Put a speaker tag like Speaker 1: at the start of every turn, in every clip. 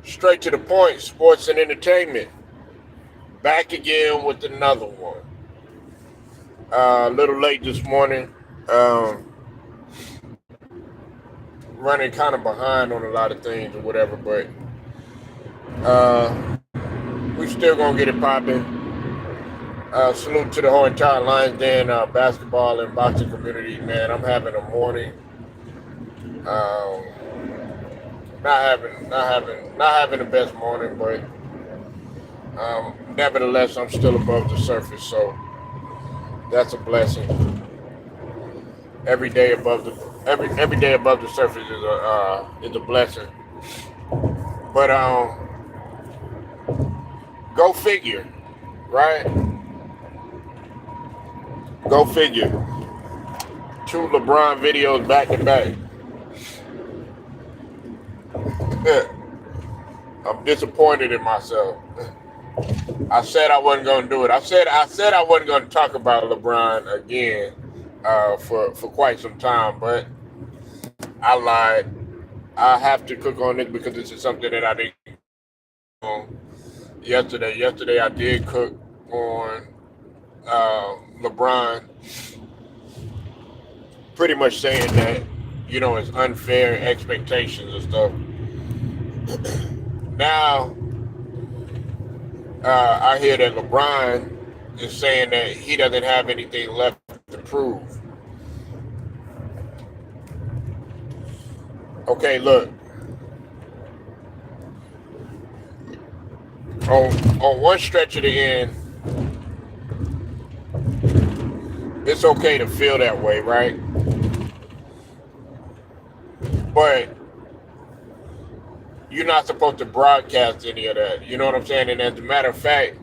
Speaker 1: Straight to the point, sports and entertainment. Back again with another one. A little late this morning. Um, Running kind of behind on a lot of things or whatever, but uh, we still gonna get it popping. Salute to the whole entire Lions Den basketball and boxing community, man. I'm having a morning. Um, not having the best morning, but nevertheless, I'm still above the surface, so that's a blessing. Every day above the surface is a blessing. But go figure, right? Go figure. Two LeBron videos back to back. I'm disappointed in myself. I said I wasn't gonna do it. I said I wasn't gonna talk about LeBron again for quite some time, but I lied. I have to cook on it because this is something that I didn't on yesterday. Yesterday I did cook on LeBron, pretty much saying that it's unfair expectations and stuff. Now I hear that LeBron is saying that he doesn't have anything left to prove. Okay, look, on one stretch of the end, it's okay to feel that way, right? But you're not supposed to broadcast any of that. You know what I'm saying? And as a matter of fact,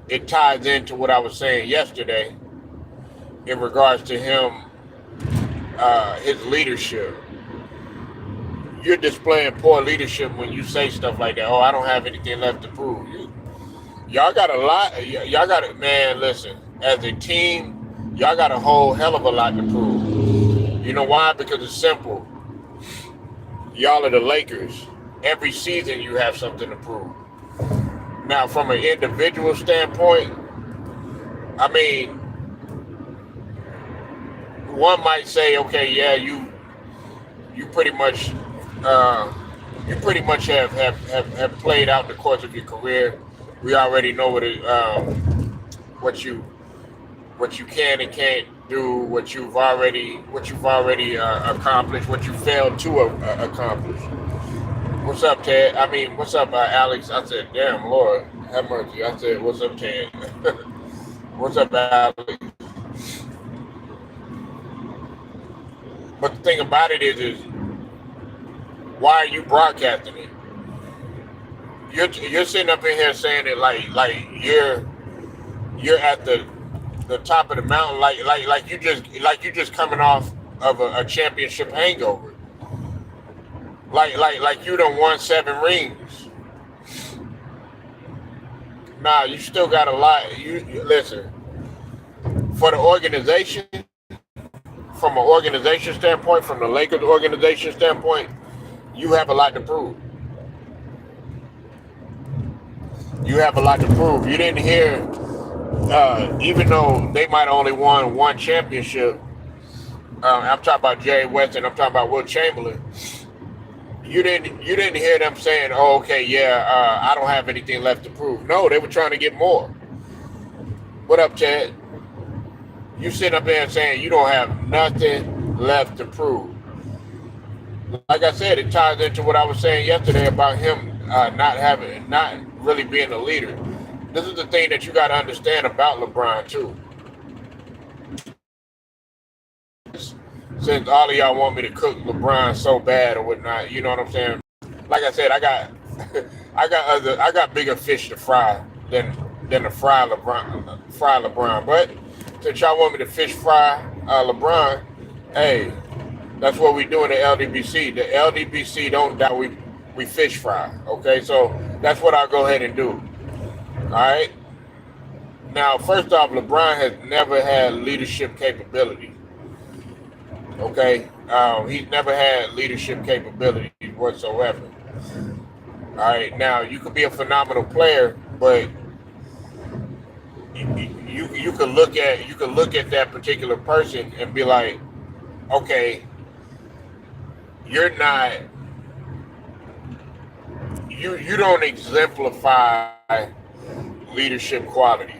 Speaker 1: it ties into what I was saying yesterday in regards to him, his leadership. You're displaying poor leadership when you say stuff like that. Oh, I don't have anything left to prove. Y'all got a lot. Y'all got it, man. Listen, as a team, y'all got a whole hell of a lot to prove. You know why? Because it's simple. Y'all are the Lakers. Every season, you have something to prove. Now, from an individual standpoint, I mean, one might say, okay, yeah, you pretty much have played out the course of your career. We already know what you can and can't do, what you've already accomplished, what you failed to accomplish. What's up, Ted? I mean, what's up, Alex? I said, damn, Lord, have mercy. I said, what's up, Ted? What's up, Alex? But the thing about it is why are you broadcasting it? You're sitting up in here saying it like you're at the top of the mountain, like you just coming off of a championship hangover, like you done won 7 rings. Nah, you still got a lot. You listen, for the organization, from an organization standpoint, from the Lakers organization standpoint, you have a lot to prove. You have a lot to prove. You didn't hear, even though they might have only won one championship. I'm talking about Jerry West and I'm talking about Will Chamberlain. You didn't hear them saying, "Oh, okay, yeah, I don't have anything left to prove." No, they were trying to get more. What up, Chad? You sitting up there and saying you don't have nothing left to prove. Like I said, it ties into what I was saying yesterday about him not really being a leader. This is the thing that you got to understand about LeBron too. Since all of y'all want me to cook LeBron so bad or whatnot, you know what I'm saying? Like I said, I got I got bigger fish to fry than to fry LeBron. But since y'all want me to fish fry LeBron, hey, that's what we do in the LDBC. The LDBC don't die. We fish fry. Okay, so that's what I'll go ahead and do. All right. Now, first off, LeBron has never had leadership capability. Okay, he's never had leadership capabilities whatsoever. All right, now you could be a phenomenal player, but you could look at that particular person and be like, okay, you're not you don't exemplify leadership qualities.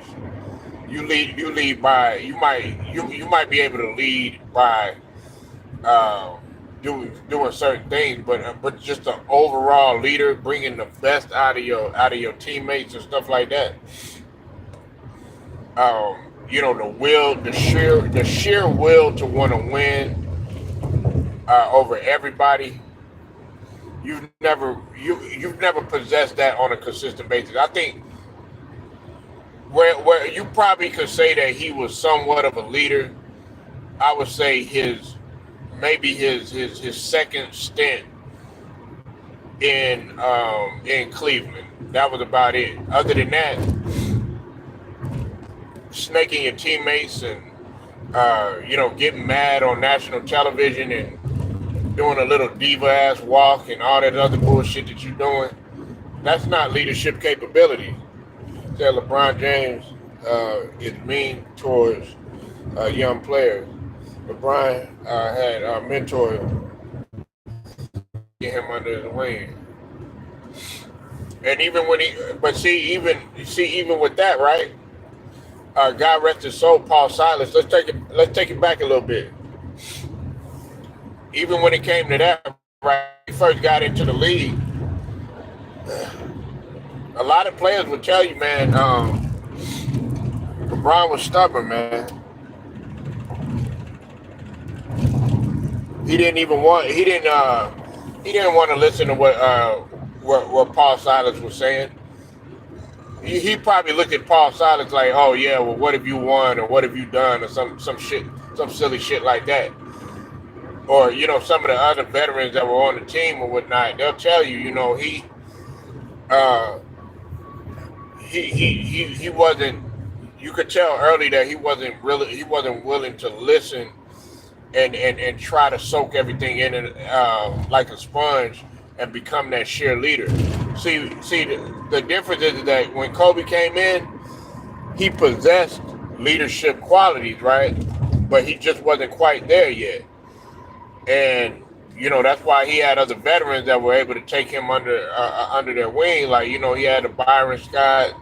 Speaker 1: You lead by you might be able to lead by uh, doing certain things, but just an overall leader, bringing the best out of your teammates and stuff like that. The will, the sheer will to want to win over everybody. You've never possessed that on a consistent basis. I think where you probably could say that he was somewhat of a leader. I would say his second stint in Cleveland. That was about it. Other than that, snaking your teammates and getting mad on national television and doing a little diva ass walk and all that other bullshit that you're doing. That's not leadership capability. That LeBron James is mean towards young players. LeBron had a mentor get him under his wing, and even when even with that, right? God rest his soul, Paul Silas. Let's take it back a little bit. Even when it came to that, right? He first got into the league. A lot of players would tell you, man, LeBron was stubborn, man. He didn't even want he didn't want to listen to what Paul Silas was saying. He probably looked at Paul Silas like, oh yeah, well what have you won or what have you done or some shit, some silly shit like that. Or some of the other veterans that were on the team or whatnot, they'll tell you, uh, he wasn't. You could tell early that he wasn't willing to listen and try to soak everything in and like a sponge and become that sheer leader. See, the difference is that when Kobe came in, he possessed leadership qualities, right? But he just wasn't quite there yet. And that's why he had other veterans that were able to take him under their wing. Like he had the Byron Scott.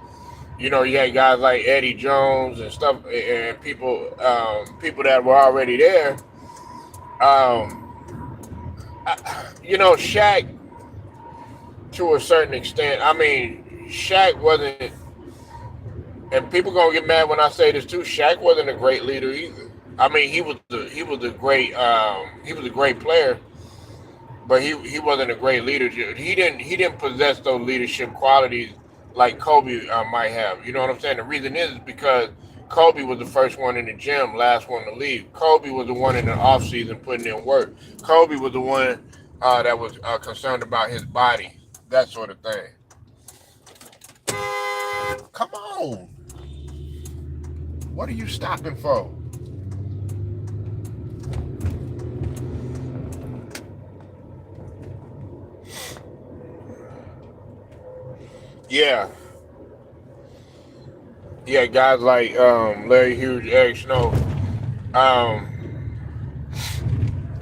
Speaker 1: You had guys like Eddie Jones and stuff, and people that were already there. Shaq, to a certain extent. I mean, Shaq wasn't, and people gonna get mad when I say this too. Shaq wasn't a great leader either. I mean, he was a great player, but he wasn't a great leader. He didn't possess those leadership qualities like Kobe might have. You know what I'm saying? The reason is because Kobe was the first one in the gym, last one to leave. Kobe was the one in the off season putting in work. Kobe was the one that was concerned about his body, that sort of thing. Come on, what are you stopping for? Yeah, yeah, guys like Larry Hughes, Eric Snow, um,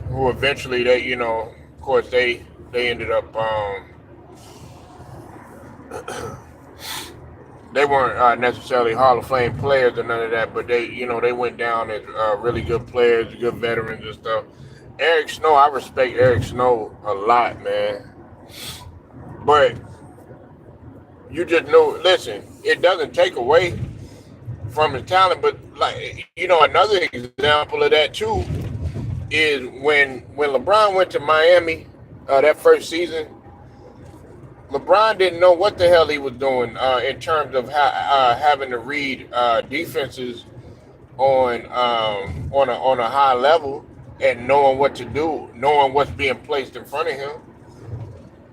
Speaker 1: who eventually of course they ended up they weren't necessarily Hall of Fame players or none of that, but they went down as really good players, good veterans and stuff. Eric Snow, I respect Eric Snow a lot, man, but you just know. Listen, it doesn't take away from his talent, but like another example of that too is when LeBron went to Miami that first season. LeBron didn't know what the hell he was doing in terms of having to read defenses on a high level and knowing what to do, knowing what's being placed in front of him.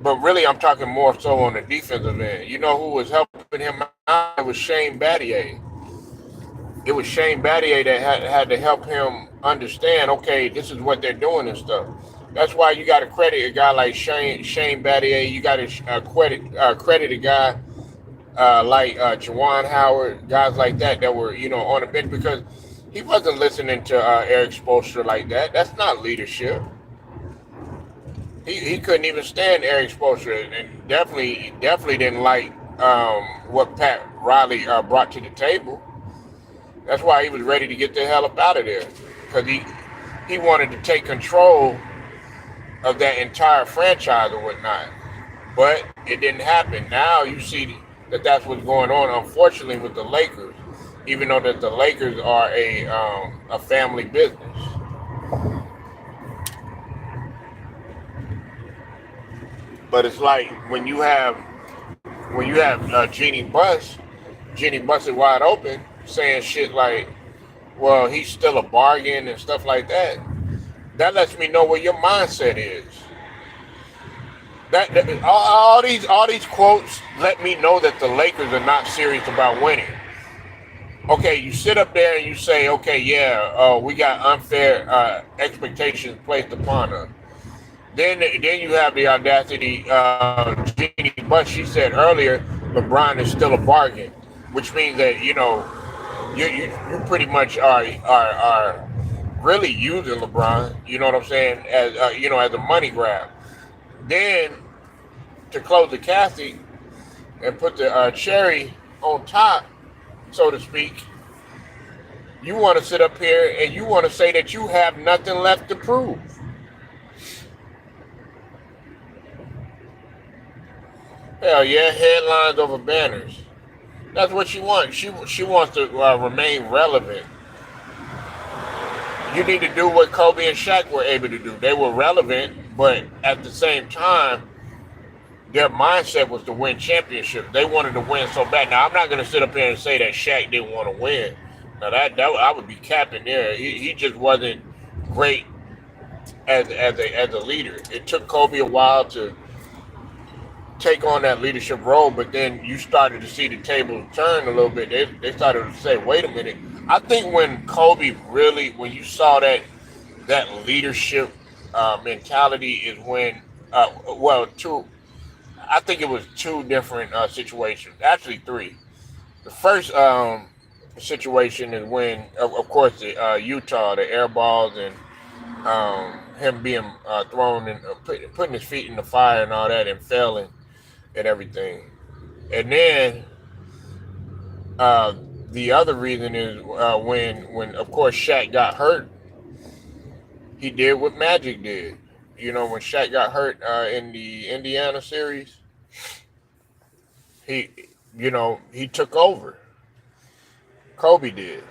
Speaker 1: But really, I'm talking more so on the defensive end. You know who was helping him out? It was Shane Battier. It was Shane Battier that had to help him understand, okay, this is what they're doing and stuff. That's why you got to credit a guy like Shane Battier. You got to credit a guy like Juwan Howard, guys like that that were on the bench because he wasn't listening to Eric Spoelstra like that. That's not leadership. He couldn't even stand Eric Spoelstra, and definitely didn't like what Pat Riley brought to the table. That's why he was ready to get the hell up out of there because he wanted to take control of that entire franchise or whatnot. But it didn't happen. Now you see that that's what's going on, unfortunately, with the Lakers, even though that the Lakers are a family business. But it's like when you have Jeannie Buss is wide open, saying shit like, "Well, he's still a bargain" and stuff like that. That lets me know what your mindset is. All these quotes let me know that the Lakers are not serious about winning. Okay, you sit up there and you say, okay, yeah, we got unfair expectations placed upon us. Then you have the audacity. Jeannie Buss, she said earlier, LeBron is still a bargain, which means that you pretty much are really using LeBron. You know what I'm saying? As as a money grab. Then to close the casting and put the cherry on top, so to speak, you want to sit up here and you want to say that you have nothing left to prove. Hell yeah, headlines over banners. That's what she wants. She wants to remain relevant. You need to do what Kobe and Shaq were able to do. They were relevant, but at the same time, their mindset was to win championships. They wanted to win so bad. Now, I'm not going to sit up here and say that Shaq didn't want to win. Now, that I would be capping there. He just wasn't great as a leader. It took Kobe a while to take on that leadership role, but then you started to see the tables turn a little bit. They started to say, wait a minute. I think when Kobe really, when you saw that leadership mentality is when, I think it was two different situations, actually three. The first situation is when, of course, the Utah, the air balls and him being thrown and putting his feet in the fire and all that and failing and everything. And then the other reason is when of course Shaq got hurt, he did what Magic did. When Shaq got hurt in the Indiana series, he he took over. Kobe did.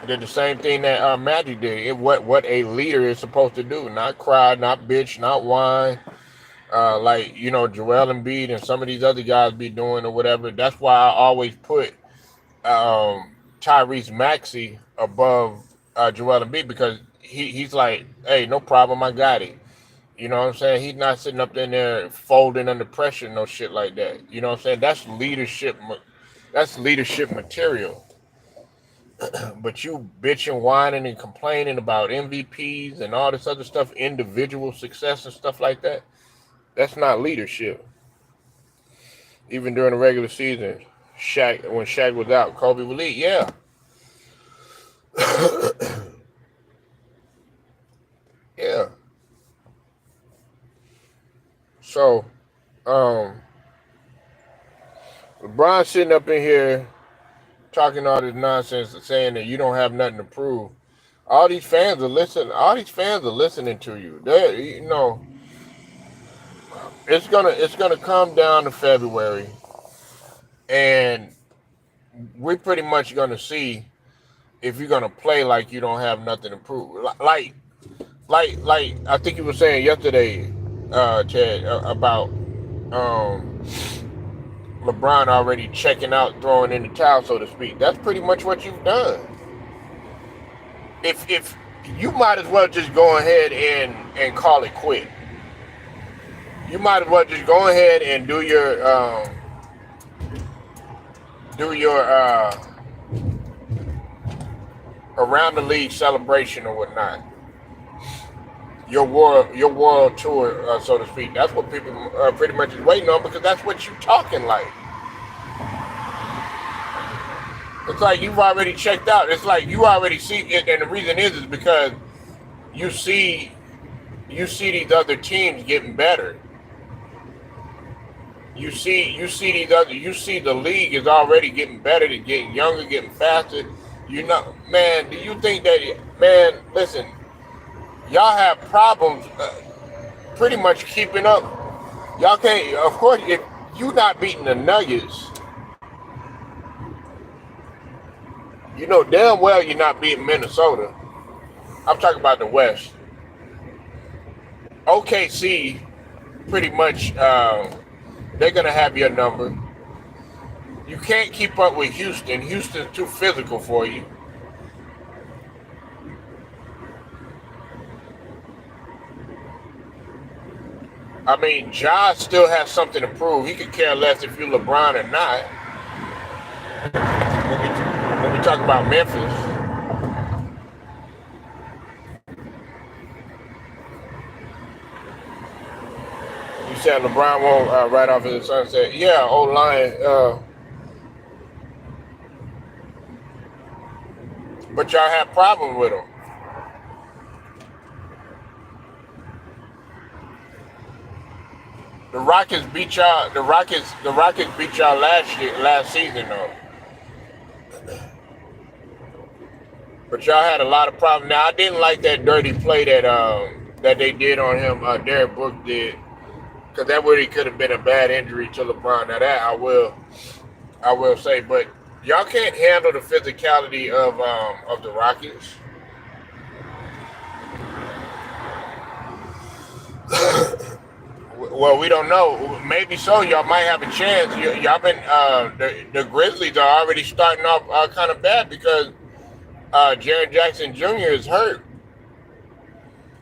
Speaker 1: Did the same thing that Magic did. What a leader is supposed to do. Not cry, not bitch, not whine. Like, Joel Embiid and some of these other guys be doing or whatever. That's why I always put Tyrese Maxey above Joel Embiid because he's like, hey, no problem, I got it. You know what I'm saying? He's not sitting up in there folding under pressure, no shit like that. You know what I'm saying? That's leadership. That's leadership material. But you bitching, whining, and complaining about MVPs and all this other stuff, individual success and stuff like that. That's not leadership. Even during the regular season, when Shaq was out, Kobe would lead. Yeah. Yeah. So, LeBron sitting up in here talking all this nonsense, saying that you don't have nothing to prove. All these fans are listening. All these fans are listening to you. It's gonna come down to February, and we're pretty much gonna see if you're gonna play like you don't have nothing to prove. Like I think you were saying yesterday, Ted, about LeBron already checking out, throwing in the towel, so to speak. That's pretty much what you've done. If you might as well just go ahead and call it quit. You might as well just go ahead and do your around the league celebration or whatnot. your world tour, so to speak. That's what people pretty much is waiting on because that's what you talking like. It's like you've already checked out. It's like you already see it, and the reason is because you see you see these other teams getting better. You see these other you see the league is already getting better, to getting younger, getting faster. You know, man. Do you think that man? Listen, y'all have problems pretty much keeping up. Y'all can't. Of course, if you not beating the Nuggets, you know damn well you're not beating Minnesota. I'm talking about the West. OKC, pretty much, they're gonna have your number. You can't keep up with Houston. Houston's too physical for you. I mean, Ja still has something to prove. He could care less if you're LeBron or not. When we talk about Memphis, you said LeBron won't right off of the sunset. Yeah, old Lion. But y'all have problems with him. The Rockets beat y'all. The Rockets beat y'all last season though. But y'all had a lot of problems. Now I didn't like that dirty play that they did on him. Derek Brooks did, because that really could have been a bad injury to LeBron. Now that I will say, but y'all can't handle the physicality of the Rockets. Well, we don't know. Maybe so. Y'all might have a chance. Y'all been the Grizzlies are already starting off kind of bad because Jaren Jackson Jr. is hurt.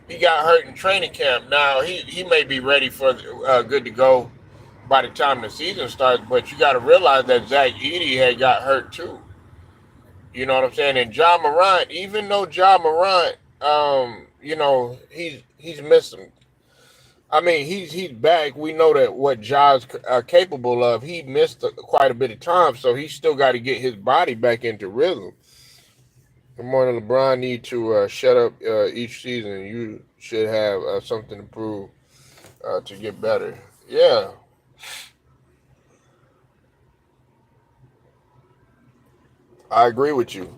Speaker 1: He got hurt in training camp. Now he may be ready for good to go by the time the season starts. But you got to realize that Zach Edey had got hurt too. You know what I'm saying? And Ja Morant, even though Ja Morant, he's missing. I mean, he's back. We know that what Ja's capable of. He missed quite a bit of time, so he's still got to get his body back into rhythm. Good morning, LeBron. Need to shut up each season. You should have something to prove to get better. Yeah, I agree with you.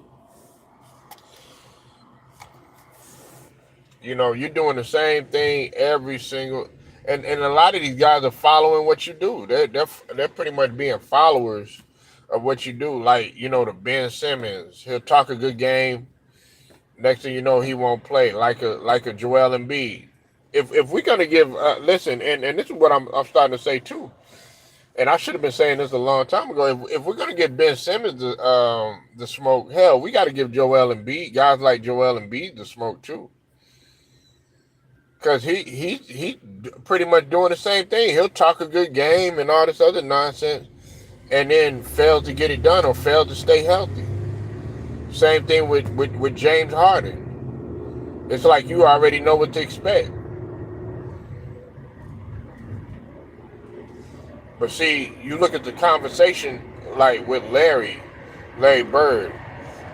Speaker 1: You know, you're doing the same thing every single, and a lot of these guys are following what you do. They're pretty much being followers of what you do. Like the Ben Simmons, he'll talk a good game. Next thing you know, he won't play like a Joel Embiid. If we're gonna give listen, and this is what I'm starting to say too, and I should have been saying this a long time ago. If we're gonna give Ben Simmons the smoke, hell, we got to give Joel Embiid, guys like Joel Embiid, the smoke too. Because he pretty much doing the same thing. He'll talk a good game and all this other nonsense, and then fails to get it done or fails to stay healthy. Same thing with James Harden. It's like you already know what to expect. But see, you look at the conversation like with Larry Bird.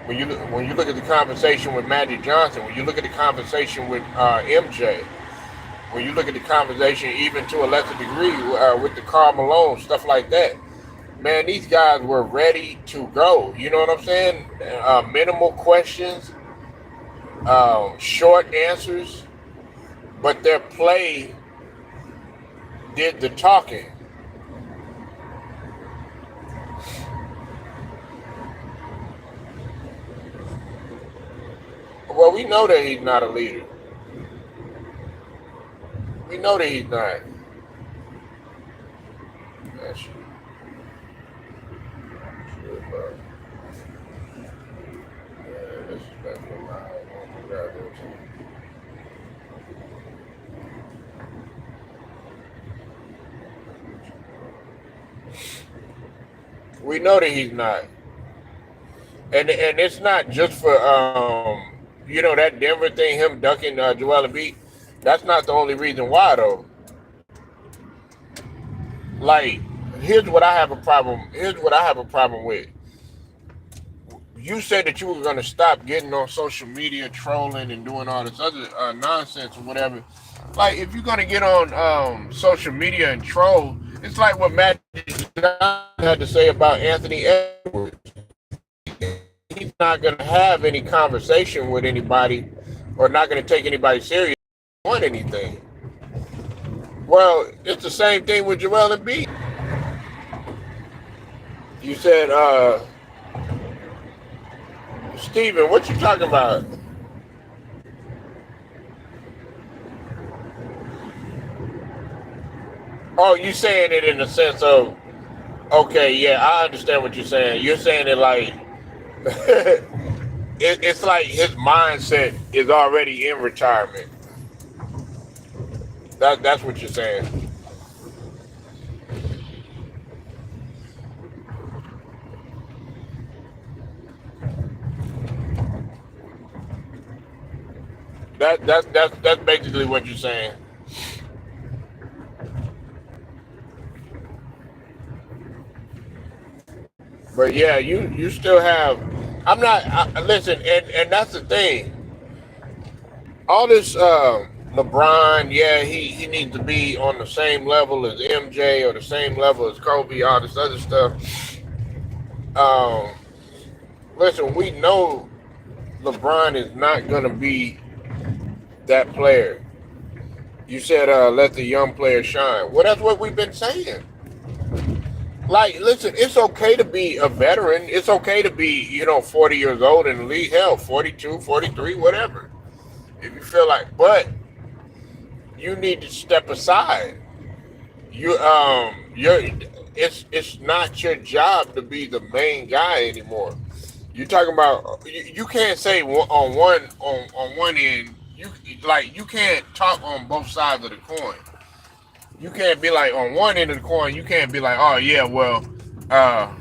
Speaker 1: When you look at the conversation with Magic Johnson, when you look at the conversation with MJ, when you look at the conversation even to a lesser degree with the Karl Malone, stuff like that, man, these guys were ready to go. You know what I'm saying? Minimal questions, short answers, but their play did the talking. Well, we know that he's not a leader. We know that he's not. That's true. This is back from we know that he's not, and it's not just for that Denver thing, him ducking Joel Embiid. That's not the only reason why though. Like, here's what I have a problem. Here's what I have a problem with. You said that you were gonna stop getting on social media trolling and doing all this other nonsense or whatever. Like, if you're gonna get on social media and troll, it's like what Magic Johnson had to say about Anthony Edwards. He's not gonna have any conversation with anybody, or not gonna take anybody serious on anything. Well, it's the same thing with Joel Embiid. You said, Steven, what you talking about? Oh, you saying it in the sense of, okay, yeah, I understand what you're saying. You're saying it like, it's like his mindset is already in retirement. That's what you're saying. That's basically what you're saying. But yeah, you still have. I'm not. Listen, and that's the thing. All this LeBron, yeah, he needs to be on the same level as MJ or the same level as Kobe. All this other stuff. Um, Listen, we know LeBron is not gonna be that player. You said let the young player shine. Well, that's what we've been saying. Like, listen, it's okay to be a veteran. It's okay to be, 40 years old in the league. Hell, 42, 43, whatever. If you feel like, but you need to step aside. You're it's not your job to be the main guy anymore. You're talking about you can't say on one end you can't talk on both sides of the coin. You can't be like on one end of the coin. You can't be like, oh yeah, well, uh,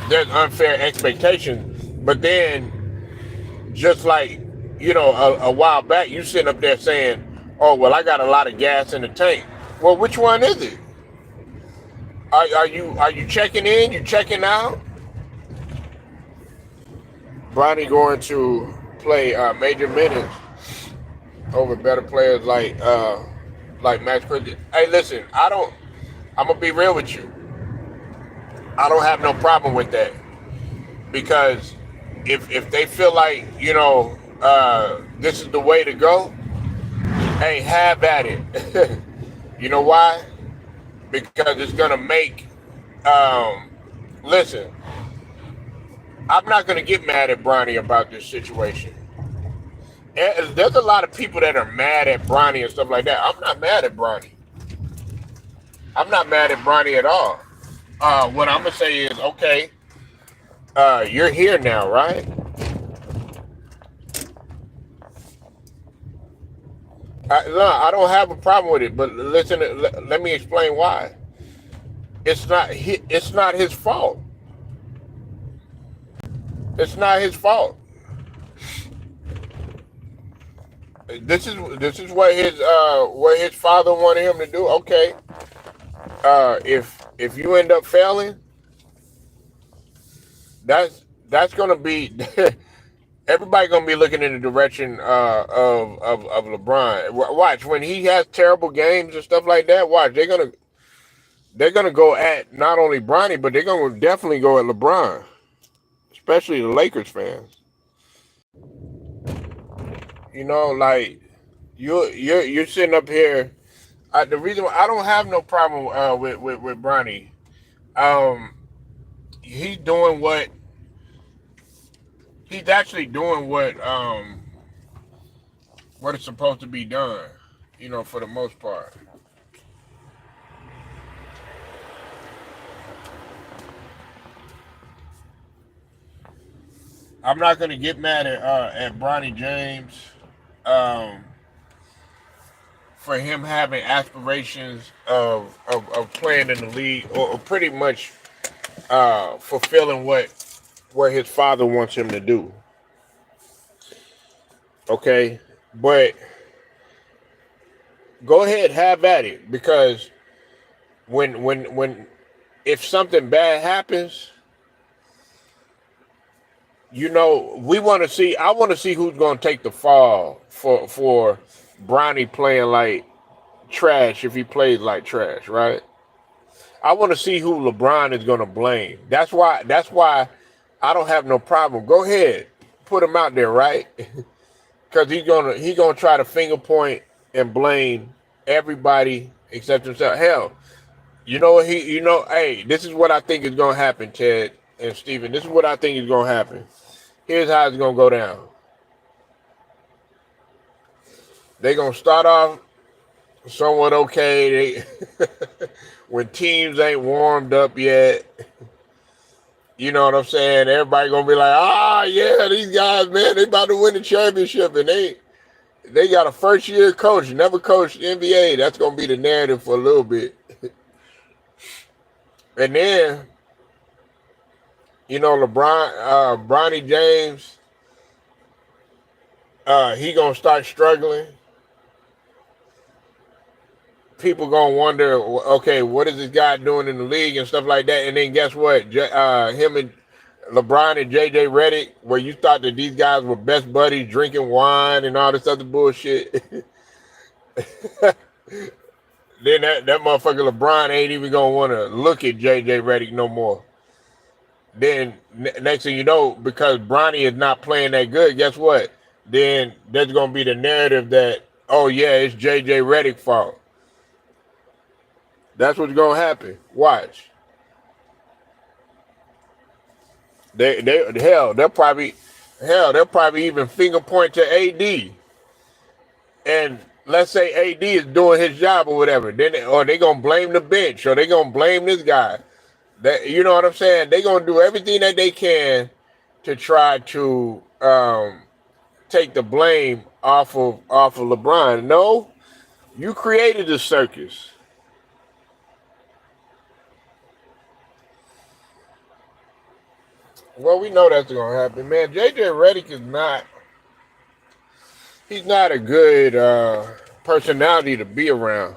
Speaker 1: there's unfair expectations. But then, just like a while back, you sitting up there saying, oh well, I got a lot of gas in the tank. Well, which one is it? Are you checking in? You checking out? Bronny going to play major minutes over better players like Max Christian. Hey, listen, I don't. I'm gonna be real with you. I don't have no problem with that because if they feel like this is the way to go, hey, have at it. You know why? Because it's gonna make. Um, Listen, I'm not gonna get mad at Bronny about this situation. There's a lot of people that are mad at Bronny and stuff like that. I'm not mad at Bronny. I'm not mad at Bronny at all. What I'm gonna say is, okay, you're here now, right? No, I don't have a problem with it, but listen, let me explain why. It's not his fault. It's not his fault. This is what his father wanted him to do. Okay, if you end up failing, that's gonna be everybody gonna be looking in the direction of LeBron. Watch when he has terrible games and stuff like that. Watch they're gonna go at not only Bronny, but they're gonna definitely go at LeBron, especially the Lakers fans. Like you're sitting up here. The reason why I don't have no problem with Bronny, um, he's doing what he's actually doing what is supposed to be done. For the most part. I'm not gonna get mad at Bronny James um, for him having aspirations of playing in the league or pretty much fulfilling what his father wants him to do. Okay, but Go ahead, have at it. Because when if something bad happens, we want to see. I want to see who's going to take the fall for Bronny playing like trash if he plays like trash, right? I want to see who LeBron is going to blame. That's why. I don't have no problem. Go ahead, put him out there, right? Because he's gonna try to finger point and blame everybody except himself. Hell, hey, this is what I think is gonna happen, Ted and Steven. This is what I think is gonna happen. Here's how it's gonna go down. They're gonna start off somewhat okay. When teams ain't warmed up yet, you know what I'm saying? Everybody gonna be like, yeah, these guys, man, they about to win the championship, and they got a first year coach, never coached NBA. That's gonna be the narrative for a little bit. And then, Bronny James, he gonna start struggling. People gonna wonder, okay, what is this guy doing in the league and stuff like that? And then guess what? Him and LeBron and JJ Redick, where you thought that these guys were best buddies, drinking wine and all this other bullshit. Then that motherfucker LeBron ain't even gonna want to look at JJ Redick no more. Then next thing you know, because Bronny is not playing that good, guess what? Then there's gonna be the narrative that, oh yeah, it's JJ Redick's fault. That's what's gonna happen. Watch. They'll probably even finger point to AD. And let's say AD is doing his job or whatever. Or they gonna blame the bench, or they gonna blame this guy. That, you know what I'm saying? They gonna do everything that they can to try to take the blame off of LeBron. No, you created the circus. Well, we know that's gonna happen, man. JJ Redick he's not a good personality to be around.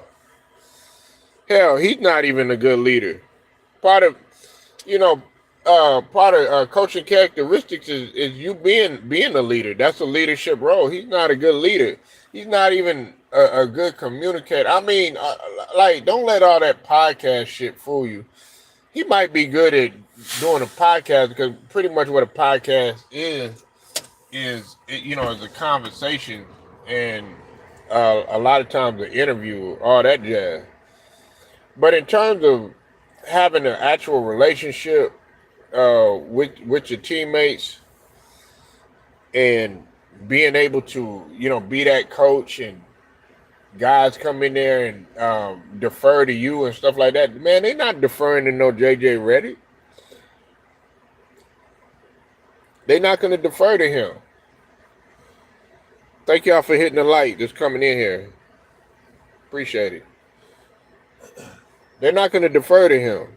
Speaker 1: Hell, he's not even a good leader. Part of coaching characteristics is you being a leader. That's a leadership role. He's not a good leader. He's not even a good communicator. I mean, don't let all that podcast shit fool you. He might be good at doing a podcast, because pretty much what a podcast is a conversation, and a lot of times an interview, all that jazz. But in terms of having an actual relationship with your teammates and being able to, be that coach, and guys come in there and defer to you and stuff like that, man, they're not deferring to no JJ Redick. They're not going to defer to him. Thank y'all for hitting the light just coming in here. Appreciate it. They're not going to defer to him.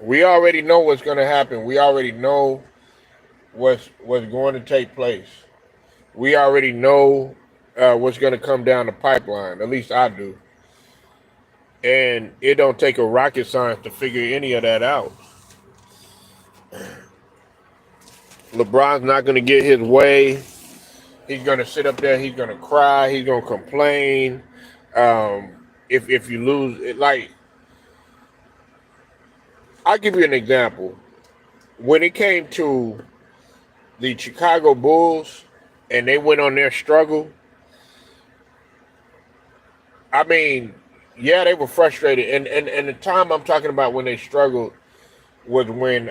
Speaker 1: We already know what's going to happen. We already know what's going to take place. We already know what's going to come down the pipeline. At least I do. And it don't take a rocket science to figure any of that out. LeBron's not going to get his way. He's going to sit up there. He's going to cry. He's going to complain. If you lose, I'll give you an example. When it came to the Chicago Bulls and they went on their struggle, I mean, yeah, they were frustrated. And the time I'm talking about when they struggled was when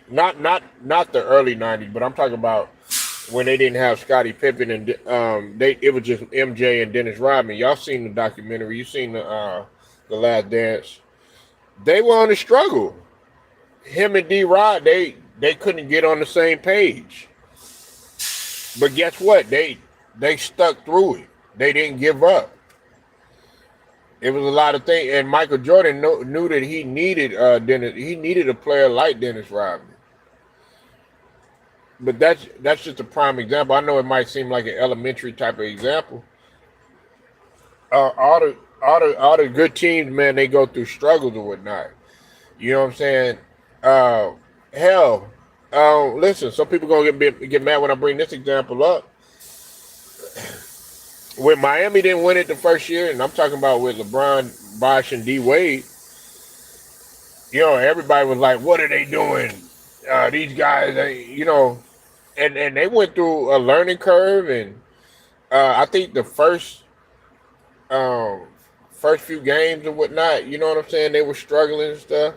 Speaker 1: not the early 90s, but I'm talking about when they didn't have Scottie Pippen, and it was just MJ and Dennis Rodman. Y'all seen the documentary? You seen the Last Dance? They were on a struggle. Him and D-Rod, they couldn't get on the same page. But guess what? They stuck through it. They didn't give up. It was a lot of things, and Michael Jordan knew that he needed Dennis. He needed a player like Dennis Rodman. But that's just a prime example. I know it might seem like an elementary type of example. All the good teams, man, they go through struggles or whatnot. You know what I'm saying? Uh, hell, listen, some people gonna get mad when I bring this example up. When Miami didn't win it the first year, and I'm talking about with LeBron, Bosh, and D Wade, everybody was like, "What are they doing? These guys, and they went through a learning curve, and I think the um, first few games and whatnot, you know what I'm saying, they were struggling and stuff.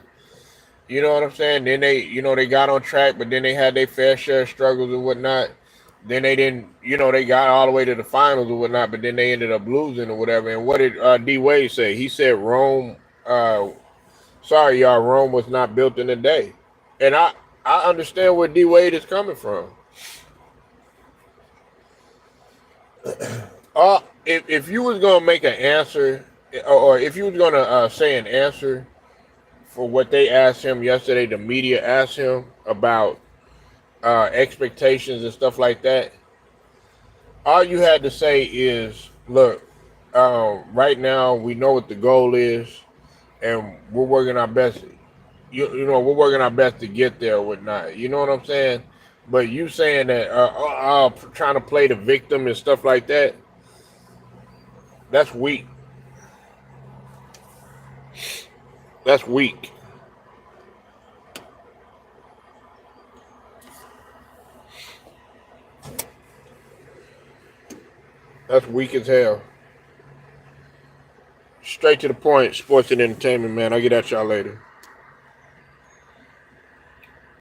Speaker 1: You know what I'm saying? Then they got on track, but then they had their fair share of struggles and whatnot. Then they didn't, they got all the way to the finals or whatnot, but then they ended up losing or whatever. And what did D Wade say? He said Rome, sorry y'all, Rome was not built in a day. And I understand where D Wade is coming from. If you was gonna make an answer, or if you was gonna say an answer for what they asked him yesterday, the media asked him about expectations and stuff like that. All you had to say is, "Look, right now we know what the goal is, and we're working our best. We're working our best to get there or whatnot. You know what I'm saying? But you saying that trying to play the victim and stuff like that, that's weak. That's weak. That's weak as hell. Straight to the point, sports and entertainment, man. I'll get at y'all later.